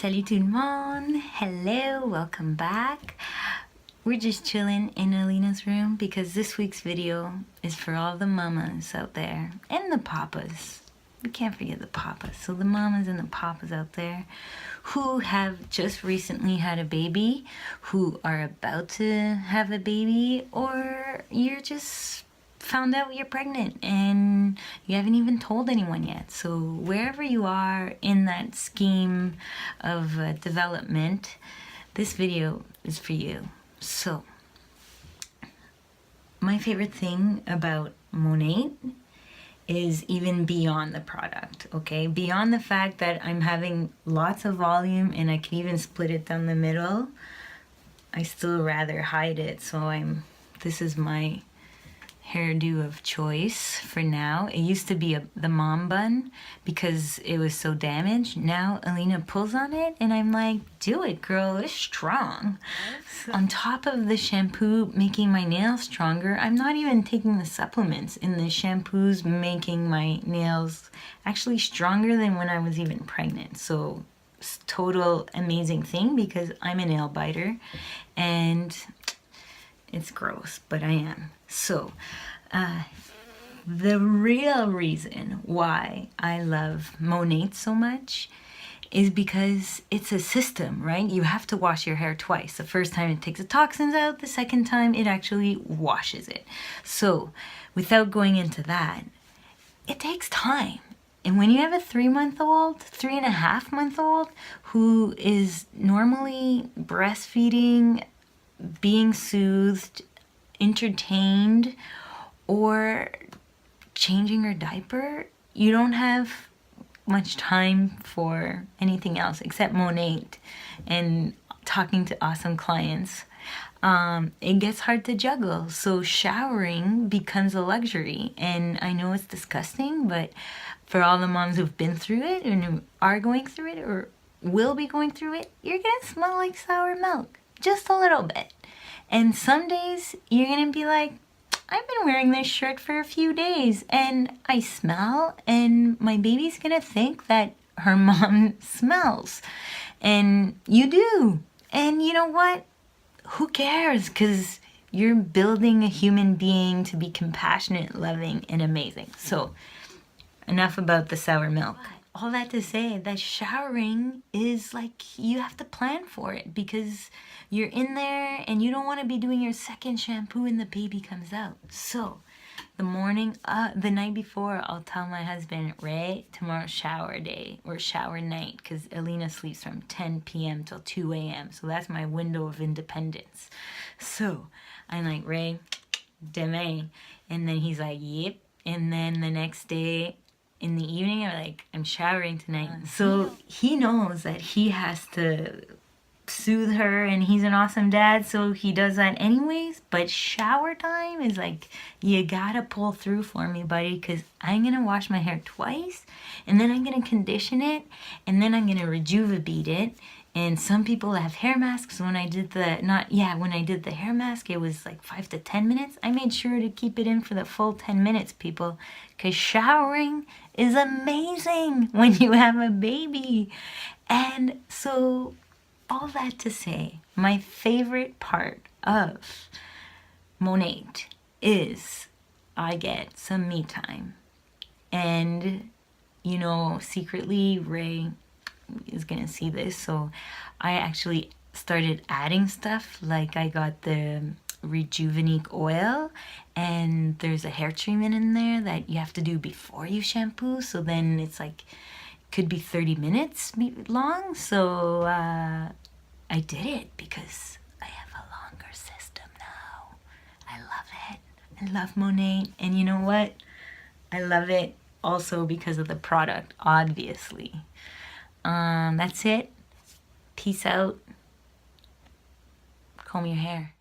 Salut tout le monde! Hello, welcome back. We're just chilling in Alina's room because this week's video is for all the mamas out there and the papas. We can't forget the papas. So the mamas and the papas out there who have just recently had a baby, who are about to have a baby, or you're just found out you're pregnant and you haven't even told anyone yet. So wherever you are in that scheme of development, this video is for you. So my favorite thing about Monat is even beyond the product, okay? Beyond the fact that I'm having lots of volume and I can even split it down the middle, I still rather hide it. So this is my hairdo of choice for now. It used to be the mom bun because it was so damaged. Now Alina pulls on it and I'm like, do it girl, it's strong. On top of the shampoo making my nails stronger, I'm not even taking the supplements, and the shampoo's making my nails actually stronger than when I was even pregnant. So it's total amazing thing because I'm a nail biter and it's gross, but I am. So, the real reason why I love Monat so much is because it's a system, right? You have to wash your hair twice. The first time it takes the toxins out, the second time it actually washes it. So, without going into that, it takes time. And when you have a 3-month-old, 3.5-month-old who is normally breastfeeding, being soothed, entertained, or changing her diaper, you don't have much time for anything else except Monat and talking to awesome clients. It gets hard to juggle, so showering becomes a luxury. And I know it's disgusting, but for all the moms who've been through it and who are going through it or will be going through it, you're gonna smell like sour milk, just a little bit. And some days you're gonna be like, I've been wearing this shirt for a few days and I smell, and my baby's gonna think that her mom smells. And you do. And you know what? Who cares? Because you're building a human being to be compassionate, loving, and amazing. So enough about the sour milk. All that to say that showering is like, you have to plan for it because you're in there and you don't want to be doing your second shampoo when the baby comes out. So the night before, I'll tell my husband, Ray, tomorrow's shower day or shower night, because Alina sleeps from 10 p.m. till 2 a.m. So that's my window of independence. So I'm like, Ray, demain. And then he's like, yep. And then the next day, in the evening, I'm showering tonight. So he knows that he has to soothe her, and he's an awesome dad, so he does that anyways. But shower time is like, you gotta pull through for me, buddy, because I'm gonna wash my hair twice, and then I'm gonna condition it, and then I'm gonna rejuvenate it. And some people have hair masks. When I did the hair mask, it was like 5 to 10 minutes. I made sure to keep it in for the full 10 minutes, people, because showering is amazing when you have a baby. And so all that to say, my favorite part of Monat is I get some me time. And, you know, secretly, Ray is gonna see this, so I actually started adding stuff. Like I got the rejuvenate oil, and there's a hair treatment in there that you have to do before you shampoo, so then it's like, could be 30 minutes long. So I did it because I have a longer system now. I love it. I love Monat, and you know what? I love it also because of the product, obviously. That's it. Peace out. Comb your hair.